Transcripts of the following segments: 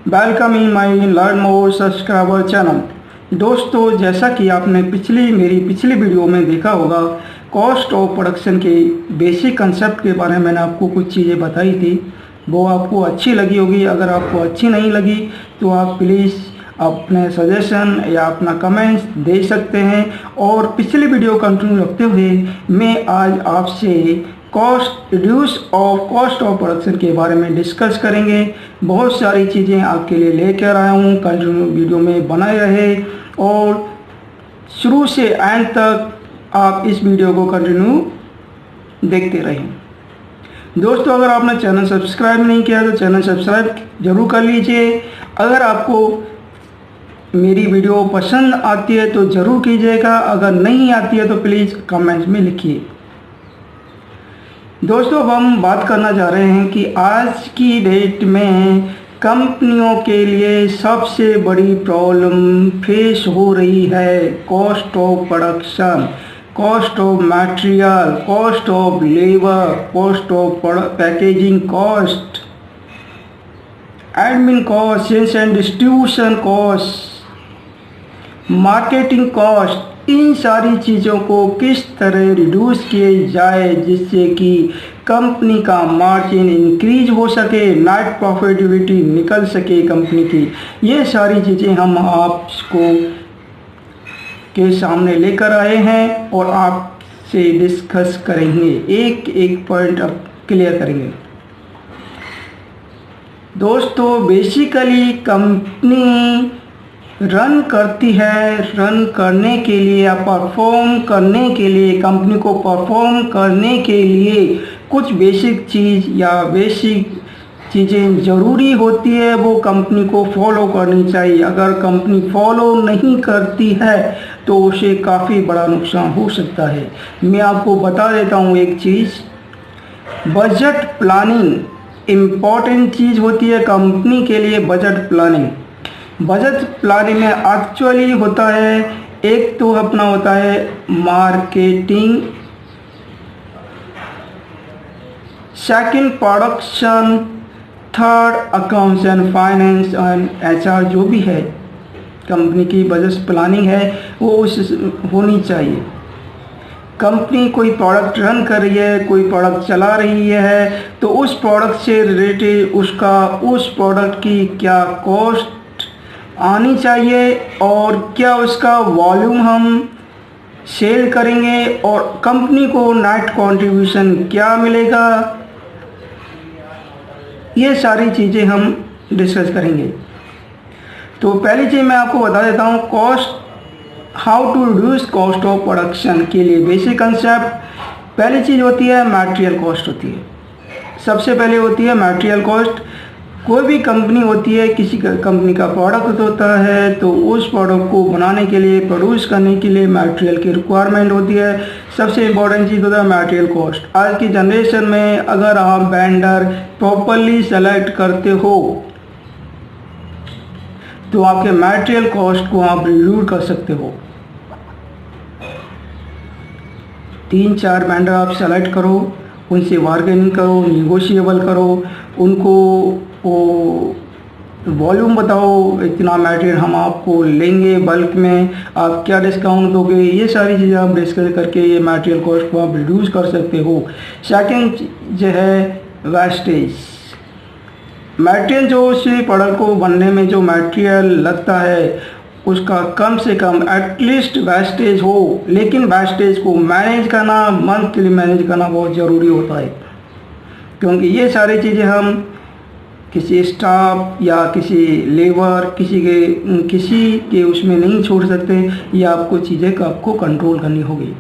Welcome in my learn more subscriber channel. दोस्तों, जैसा कि आपने मेरी पिछली वीडियो में देखा होगा, कॉस्ट ऑफ प्रोडक्शन के बेसिक कंसेप्ट के बारे में मैंने आपको कुछ चीज़ें बताई थी। वो आपको अच्छी लगी होगी। अगर आपको अच्छी नहीं लगी तो आप प्लीज़ अपने सजेशन या अपना कमेंट्स दे सकते हैं। और पिछली वीडियो कंटिन्यू रखते हुए मैं आज आपसे कॉस्ट ऑफ प्रोडक्शन के बारे में डिस्कस करेंगे। बहुत सारी चीज़ें आपके लिए लेकर आया हूँ। कंटिन्यू वीडियो में बनाए रहे और शुरू से एंड तक आप इस वीडियो को कंटिन्यू देखते रहें। दोस्तों, अगर आपने चैनल सब्सक्राइब नहीं किया तो चैनल सब्सक्राइब जरूर कर लीजिए। अगर आपको मेरी वीडियो पसंद आती है तो ज़रूर कीजिएगा। अगर नहीं आती है तो प्लीज़ कमेंट्स में लिखिए। दोस्तों, अब हम बात करना चाह रहे हैं कि आज की डेट में कंपनियों के लिए सबसे बड़ी प्रॉब्लम फेस हो रही है cost of production, cost of material, cost of labour, cost of packaging cost, admin cost, sales and distribution cost, marketing cost. इन सारी चीज़ों को किस तरह रिड्यूस किए जाए जिससे कि कंपनी का मार्जिन इंक्रीज हो सके, नेट प्रॉफिटेबिलिटी निकल सके कंपनी की। ये सारी चीज़ें हम आपको के सामने लेकर आए हैं और आपसे डिस्कस करेंगे, एक एक पॉइंट अब क्लियर करेंगे। दोस्तों, बेसिकली कंपनी रन करती है, रन करने के लिए या परफॉर्म करने के लिए, कंपनी को परफॉर्म करने के लिए कुछ बेसिक चीज़ या बेसिक चीज़ें ज़रूरी होती है, वो कंपनी को फॉलो करनी चाहिए। अगर कंपनी फॉलो नहीं करती है तो उसे काफ़ी बड़ा नुकसान हो सकता है। मैं आपको बता देता हूँ एक चीज़, बजट प्लानिंग इम्पॉर्टेंट चीज़ होती है कंपनी के लिए। बजट प्लानिंग में एक्चुअली होता है, एक तो अपना होता है marketing, second production, third accounts and finance and HR। जो भी है कंपनी की बजट प्लानिंग है वो होनी चाहिए। कंपनी कोई प्रोडक्ट रन कर रही है, कोई प्रोडक्ट चला रही है, तो उस प्रोडक्ट से रिलेटेड उस प्रोडक्ट की क्या कॉस्ट आनी चाहिए और क्या उसका वॉल्यूम हम सेल करेंगे और कंपनी को नेट कंट्रीब्यूशन क्या मिलेगा, ये सारी चीज़ें हम डिस्कस करेंगे। तो पहली चीज़ मैं आपको बता देता हूँ, how to reduce cost of production के लिए बेसिक कंसेप्ट। पहली चीज़ होती है मटेरियल कॉस्ट होती है। सबसे पहले होती है मटेरियल कॉस्ट। कोई भी कंपनी होती है, किसी कंपनी का प्रोडक्ट होता है तो उस प्रोडक्ट को बनाने के लिए, प्रोड्यूस करने के लिए मटेरियल की रिक्वायरमेंट होती है। सबसे इम्पोर्टेंट चीज़ होता है मटेरियल कॉस्ट। आज की जनरेशन में अगर आप वेंडर प्रॉपरली सेलेक्ट करते हो तो आपके मटेरियल कॉस्ट को आप रिड्यूस कर सकते हो। 3-4 वेंडर आप सेलेक्ट करो, उनसे बार्गेनिंग करो, निगोशिएबल करो, उनको वॉल्यूम बताओ, इतना मटेरियल हम आपको लेंगे बल्क में, आप क्या डिस्काउंट दोगे। ये सारी चीज़ें आप डिस्कस करके ये मटेरियल कॉस्ट को आप रिड्यूस कर सकते हो। सेकंड जो है वेस्टेज। मटेरियल जो उसी प्रोडक्ट को बनने में जो मटेरियल लगता है उसका कम से कम एटलीस्ट वेस्टेज हो, लेकिन वेस्टेज को मैनेज करना, मंथली मैनेज करना बहुत ज़रूरी होता है, क्योंकि ये सारी चीज़ें हम किसी स्टाफ या किसी लेबर किसी के उसमें नहीं छोड़ सकते। ये आपको चीज़ें का आपको कंट्रोल करनी होगी।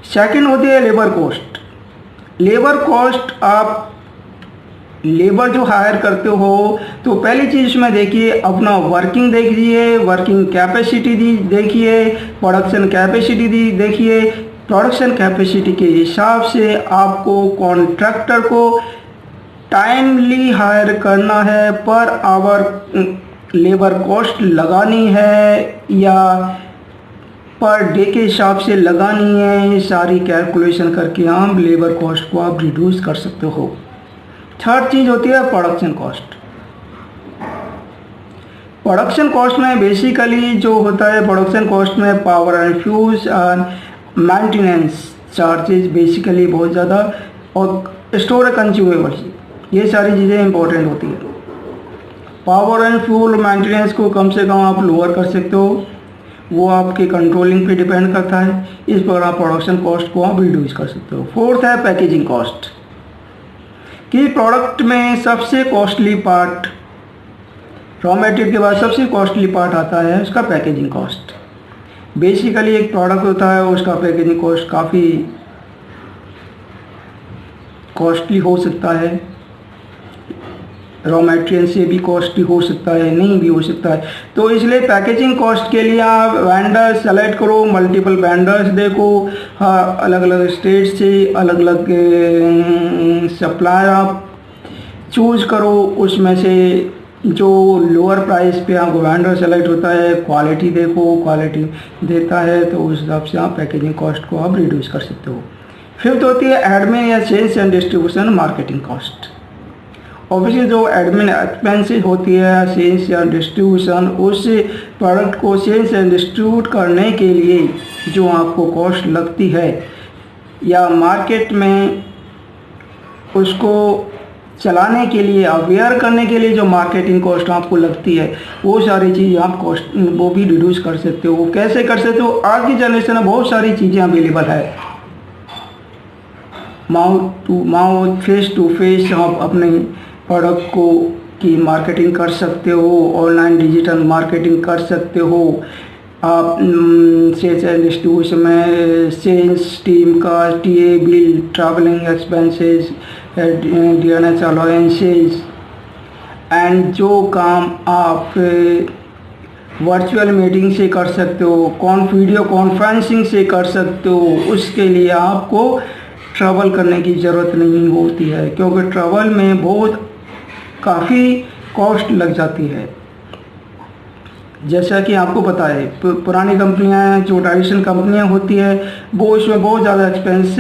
सेकंड होती है लेबर कॉस्ट। लेबर कॉस्ट, आप लेबर जो हायर करते हो तो पहली चीज़ इसमें देखिए, अपना वर्किंग देखिए, वर्किंग कैपेसिटी देखिए, प्रोडक्शन कैपेसिटी देखिए। प्रोडक्शन कैपेसिटी के हिसाब से आपको कॉन्ट्रैक्टर को टाइमली हायर करना है, पर आवर लेबर कॉस्ट लगानी है या पर डे के हिसाब से लगानी है। ये सारी कैलकुलेशन करके आप लेबर कॉस्ट को आप रिड्यूस कर सकते हो। थर्ड चीज़ होती है प्रोडक्शन कॉस्ट। प्रोडक्शन कॉस्ट में बेसिकली जो होता है, प्रोडक्शन कॉस्ट में power and fuels and maintenance charges basically बहुत ज़्यादा, और स्टोर कंज्यूमेबल्स, ये सारी चीज़ें इंपॉर्टेंट होती है। पावर एंड फ्यूल मेंटेनेंस को कम से कम आप लोअर कर सकते हो, वो आपके कंट्रोलिंग पे डिपेंड करता है। इस पर आप प्रोडक्शन कॉस्ट को आप रिड्यूस कर सकते हो। फोर्थ है पैकेजिंग कॉस्ट, कि प्रोडक्ट में सबसे कॉस्टली पार्ट, रॉ मटेरियल के बाद सबसे कॉस्टली पार्ट आता है उसका पैकेजिंग कॉस्ट। बेसिकली एक प्रोडक्ट होता है उसका पैकेजिंग कॉस्ट काफ़ी कॉस्टली हो सकता है, रॉ मटेरियल से भी कॉस्टली हो सकता है, नहीं भी हो सकता है। तो इसलिए पैकेजिंग कॉस्ट के लिए आप वेंडर सेलेक्ट करो, मल्टीपल वेंडर्स देखो, हाँ, अलग अलग स्टेट से अलग अलग सप्लायर आप चूज़ करो, उसमें से जो लोअर प्राइस पे आपको वेंडर सेलेक्ट होता है, क्वालिटी देखो, क्वालिटी देता है तो उस हिसाब से आप पैकेजिंग कॉस्ट को आप रिड्यूस कर सकते हो। फिफ्थ होती है एडमिन या sales and distribution marketing cost. Obviously जो एडमिन एक्सपेंसेस होती है, सेल्स या डिस्ट्रीब्यूशन, उस प्रोडक्ट को सेल्स एंड डिस्ट्रीब्यूट करने के लिए जो आपको कॉस्ट लगती है, या मार्केट में उसको चलाने के लिए, अवेयर करने के लिए जो मार्केटिंग कॉस्ट आपको लगती है, वो सारी चीज़ आप कॉस्ट वो भी रिड्यूस कर सकते हो। कैसे कर सकते हो? आज की जनरेशन में बहुत सारी चीज़ें अवेलेबल है, mouth to mouth, face to face आप अपने प्रोडक्ट को की मार्केटिंग कर सकते हो, ऑनलाइन डिजिटल मार्केटिंग कर सकते हो आप। सेल्स एंड डिस्ट्रीब्यूशन में सेल्स टीम का TA bill, travelling expenses, DNS allowances, and जो काम आप वर्चुअल मीटिंग से कर सकते हो, वीडियो कॉन्फ्रेंसिंग से कर सकते हो, उसके लिए आपको ट्रैवल करने की ज़रूरत नहीं होती है, क्योंकि ट्रैवल में बहुत काफ़ी कॉस्ट लग जाती है। जैसा कि आपको पता है पुरानी कंपनियां, जो ट्रेडिशनल कंपनियां होती है, वो इसमें बहुत ज़्यादा एक्सपेंस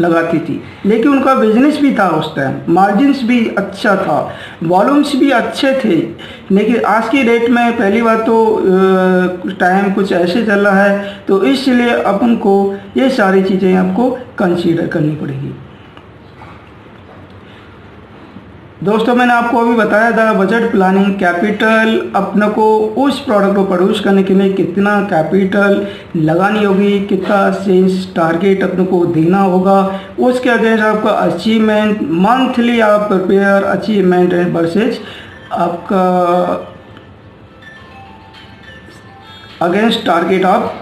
लगाती थी, लेकिन उनका बिजनेस भी था उस टाइम, मार्जिन्स भी अच्छा था, वॉल्यूम्स भी अच्छे थे। लेकिन आज की डेट में पहली बात तो टाइम कुछ ऐसे चल रहा है, तो इसलिए अपन को ये सारी चीज़ें आपको कंसीडर करनी पड़ेगी। दोस्तों, मैंने आपको अभी बताया था बजट प्लानिंग, कैपिटल अपने को उस प्रोडक्ट को प्रोड्यूस करने के लिए कितना कैपिटल लगानी होगी, कितना सेल्स टारगेट अपने को देना होगा, उसके अगेंस्ट आपका अचीवमेंट, मंथली आप प्रिपेयर अचीवमेंट वर्सेज आपका अगेंस्ट टारगेट आप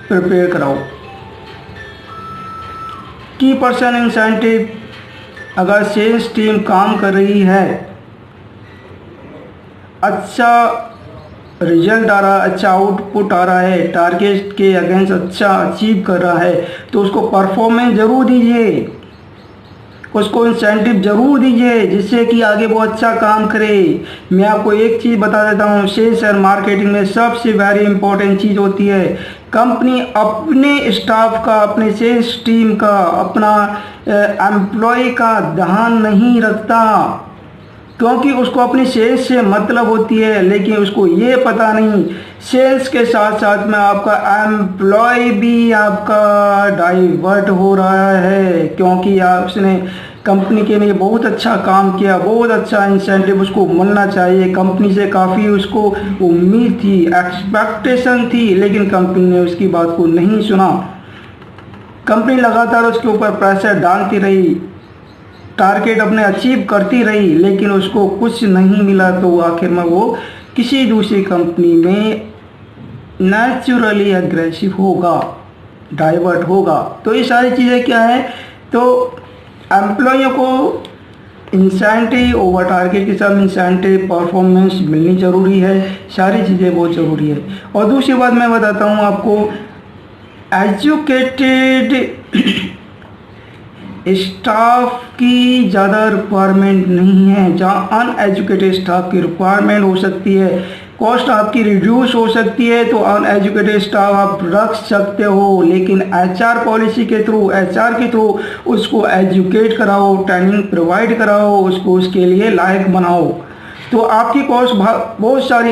प्रिपेयर कराओ। की पर्सन इंसेंटिव, अगर सेल्स टीम काम कर रही है, अच्छा रिजल्ट आ रहा है, अच्छा आउटपुट आ रहा है, टारगेट के अगेंस्ट अच्छा अचीव कर रहा है, तो उसको परफॉर्मेंस ज़रूर दीजिए, उसको इंसेंटिव ज़रूर दीजिए, जिससे कि आगे वो अच्छा काम करे। मैं आपको एक चीज़ बता देता हूँ, सेल्स और मार्केटिंग में सबसे वेरी इंपॉर्टेंट चीज़ होती है, कंपनी अपने स्टाफ का, अपने सेल्स टीम का, अपना एम्प्लॉय का ध्यान नहीं रखता, क्योंकि उसको अपनी सेल्स से मतलब होती है, लेकिन उसको ये पता नहीं सेल्स के साथ साथ में आपका एम्प्लॉय भी आपका डाइवर्ट हो रहा है, क्योंकि उसने कंपनी के लिए बहुत अच्छा काम किया, बहुत अच्छा इंसेंटिव उसको मिलना चाहिए, कंपनी से काफ़ी उसको उम्मीद थी, एक्सपेक्टेशन थी, लेकिन कंपनी ने उसकी बात को नहीं सुना। कंपनी लगातार उसके ऊपर प्रेशर डालती रही, टारगेट अपने अचीव करती रही, लेकिन उसको कुछ नहीं मिला, तो आखिर में वो किसी दूसरी कंपनी में नेचुरली एग्रेसिव होगा, डाइवर्ट होगा। तो ये सारी चीज़ें क्या है, तो एम्प्लॉइयों को इंसेंटिव, ओवर टारगेट के साथ इंसेंटिव, परफॉर्मेंस मिलनी ज़रूरी है, सारी चीज़ें बहुत ज़रूरी है। और दूसरी बात मैं बताता हूँ आपको, एजुकेटेड स्टाफ की ज़्यादा रिक्वायरमेंट नहीं है। जहाँ अनएजुकेटेड स्टाफ की रिक्वायरमेंट हो सकती है, कॉस्ट आपकी रिड्यूस हो सकती है, तो अनएजुकेटेड स्टाफ आप रख सकते हो, लेकिन HR पॉलिसी के थ्रू, HR के थ्रू उसको एजुकेट कराओ, ट्रेनिंग प्रोवाइड कराओ, उसको उसके लिए लायक बनाओ। तो आपकी कॉस्ट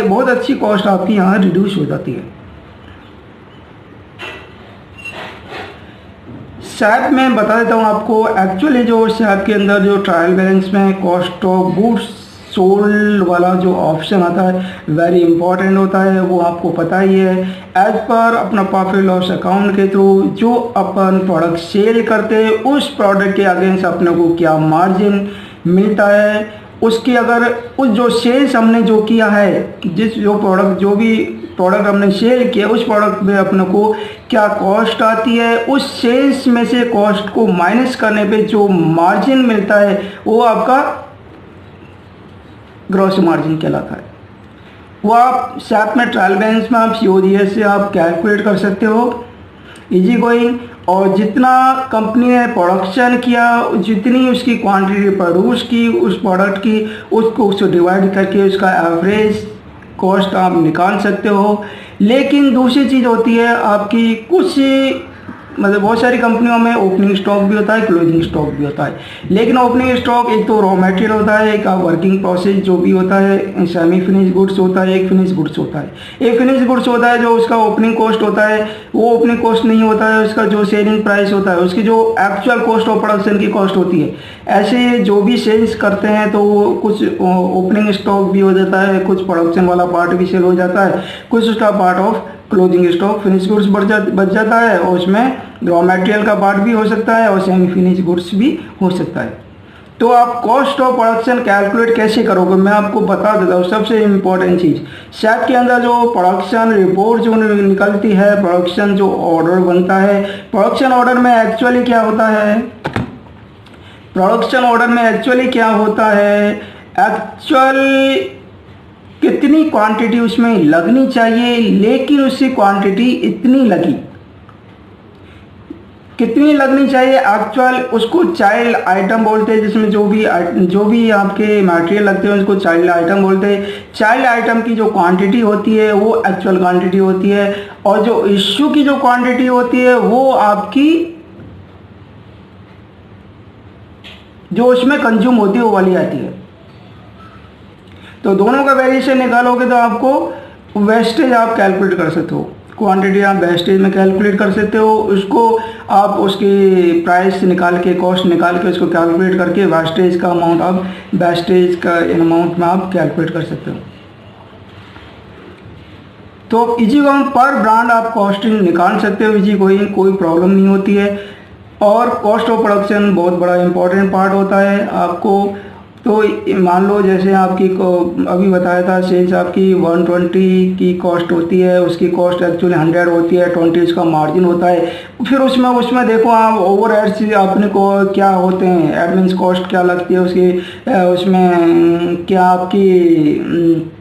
बहुत अच्छी कॉस्ट आपकी यहाँ रिड्यूस हो जाती है। SAP में बता देता हूँ आपको, एक्चुअली जो SAP के अंदर जो ट्रायल बैलेंस में कॉस्ट ऑफ गुड्स सोल्ड वाला जो ऑप्शन आता है वेरी इंपॉर्टेंट होता है, वो आपको पता ही है। एज पर अपना प्रॉफिट लॉस अकाउंट के थ्रू जो अपन प्रोडक्ट सेल करते हैं उस प्रोडक्ट के अगेंस्ट अपने को क्या मार्जिन मिलता है, उसकी अगर उस जो सेल्स हमने जो किया है, जो भी प्रोडक्ट हमने सेल किया उस प्रोडक्ट में अपने को क्या कॉस्ट आती है, उस सेल्स में से कॉस्ट को माइनस करने पे जो मार्जिन मिलता है वो आपका ग्रॉस मार्जिन कहलाता है। वो आप SAP में ट्रायल बैलेंस में आप COGS से आप कैलकुलेट कर सकते हो इजी गोइंग। और जितना कंपनी ने प्रोडक्शन किया, जितनी उसकी क्वांटिटी प्रोड्यूस की उस प्रोडक्ट की, उसको डिवाइड करके उसका एवरेज कॉस्ट आप निकाल सकते हो। लेकिन दूसरी चीज़ होती है आपकी, कुछ मतलब बहुत सारी कंपनियों में ओपनिंग स्टॉक भी होता है, क्लोजिंग स्टॉक भी होता है। लेकिन ओपनिंग स्टॉक एक तो रॉ मटेरियल होता है, एक वर्किंग प्रोसेस जो भी होता है, सेमी फिनिश गुड्स होता है, एक फिनिश गुड्स होता है। एक फिनिश गुड्स होता है जो उसका ओपनिंग कॉस्ट होता है, वो ओपनिंग कॉस्ट नहीं होता है, उसका जो सेलिंग प्राइस होता है, उसकी जो एक्चुअल कॉस्ट ऑफ प्रोडक्शन की कॉस्ट होती है। ऐसे जो भी सेल्स करते हैं तो वो कुछ ओपनिंग स्टॉक भी हो जाता है, कुछ प्रोडक्शन वाला पार्ट भी सेल हो जाता है, कुछ उसका part of closing stock finish goods बच जाता है, और उसमें रॉ मटेरियल का पार्ट भी हो सकता है और सेमी फिनिश गुड्स भी हो सकता है। तो आप कॉस्ट ऑफ प्रोडक्शन कैलकुलेट कैसे करोगे, मैं आपको बता देता हूँ। सबसे इम्पोर्टेंट चीज़, SAP के अंदर जो प्रोडक्शन रिपोर्ट जो निकलती है, प्रोडक्शन जो ऑर्डर बनता है, प्रोडक्शन ऑर्डर में एक्चुअली क्या होता है, प्रोडक्शन ऑर्डर में एक्चुअली क्या होता है, एक्चुअल कितनी क्वांटिटी उसमें लगनी चाहिए, लेकिन उसकी क्वांटिटी इतनी लगी, कितनी लगनी चाहिए एक्चुअल, उसको चाइल्ड आइटम बोलते हैं। जिसमें जो भी आपके मटेरियल लगते हैं उसको चाइल्ड आइटम बोलते हैं। चाइल्ड आइटम की जो क्वांटिटी होती है वो एक्चुअल क्वांटिटी होती है, और जो इश्यू की जो क्वांटिटी होती है वो आपकी जो उसमें कंज्यूम होती है वो वाली आती है। तो दोनों का वेरिएशन निकालोगे तो आपको वेस्टेज आप कैलकुलेट कर सकते हो, क्वांटिटी आप वेस्टेज में कैलकुलेट कर सकते हो। उसको आप उसकी प्राइस निकाल के, कॉस्ट निकाल के उसको कैलकुलेट करके वेस्टेज का अमाउंट में आप कैलकुलेट कर सकते हो। तो इजी गोइंग पर ब्रांड आप कॉस्टिंग निकाल सकते हो, इजी गोइंग कोई प्रॉब्लम नहीं होती है। और कॉस्ट ऑफ प्रोडक्शन बहुत बड़ा इंपॉर्टेंट पार्ट होता है आपको। तो मान लो जैसे आपकी को अभी बताया था, सेल्स आपकी 120 की कॉस्ट होती है, उसकी कॉस्ट एक्चुअली 100 होती है, 20 उसका मार्जिन होता है। फिर उसमें देखो आप ओवरहेड्स अपने को क्या होते हैं, एडमिन कॉस्ट क्या लगती है उसकी, उसमें क्या आपकी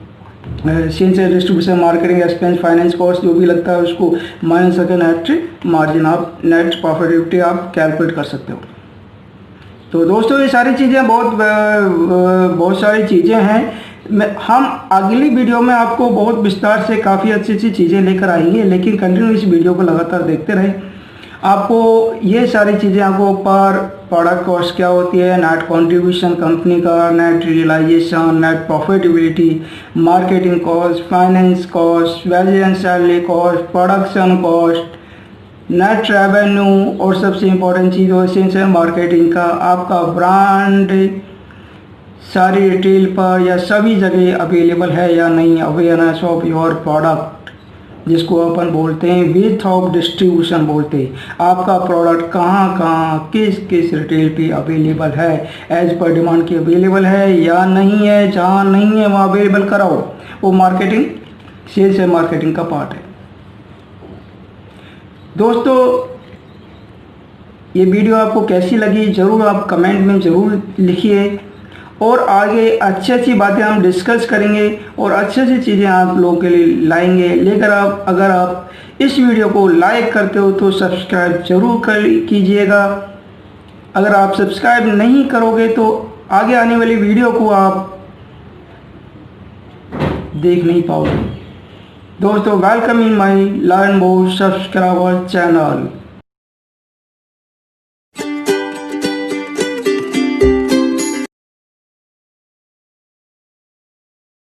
sales and distribution, marketing expense, finance cost जो भी लगता है उसको माइनस करके नेट मार्जिन आप, नेट प्रॉफिटेबिलिटी आप कैलकुलेट कर सकते हो। तो दोस्तों ये सारी चीज़ें बहुत सारी चीज़ें हैं। हम अगली वीडियो में आपको बहुत विस्तार से काफ़ी अच्छी अच्छी चीज़ें लेकर आएंगे, लेकिन कंटिन्यू इस वीडियो को लगातार देखते रहें। आपको ये सारी चीज़ें, आपको पर प्रोडक्ट कॉस्ट क्या होती है, नेट कंट्रीब्यूशन कंपनी का, net realisation, net profitability, marketing cost, finance cost, wages and salary cost, production cost, net revenue, और सबसे इम्पोर्टेंट चीज़ हो सेल्स एंड मार्केटिंग का, आपका ब्रांड सारी रिटेल पर या सभी जगह अवेलेबल है या नहीं, अवेयरनेस ऑफ योर प्रोडक्ट जिसको अपन बोलते हैं विथ ऑफ डिस्ट्रीब्यूशन बोलते हैं। आपका प्रोडक्ट कहाँ कहाँ किस किस रिटेल पे अवेलेबल है, एज पर डिमांड की अवेलेबल है या नहीं है, जहाँ नहीं है वहाँ अवेलेबल कराओ। वो मार्केटिंग, सेल्स एंड मार्केटिंग का पार्ट है। दोस्तों ये वीडियो आपको कैसी लगी ज़रूर आप कमेंट में ज़रूर लिखिए, और आगे अच्छी अच्छी बातें हम डिस्कस करेंगे और अच्छी अच्छी चीज़ें आप लोगों के लिए लाएंगे लेकर। आप अगर आप इस वीडियो को लाइक करते हो तो सब्सक्राइब जरूर कीजिएगा। अगर आप सब्सक्राइब नहीं करोगे तो आगे आने वाली वीडियो को आप देख नहीं पाओगे। दोस्तों welcome in my learn more subscriber channel.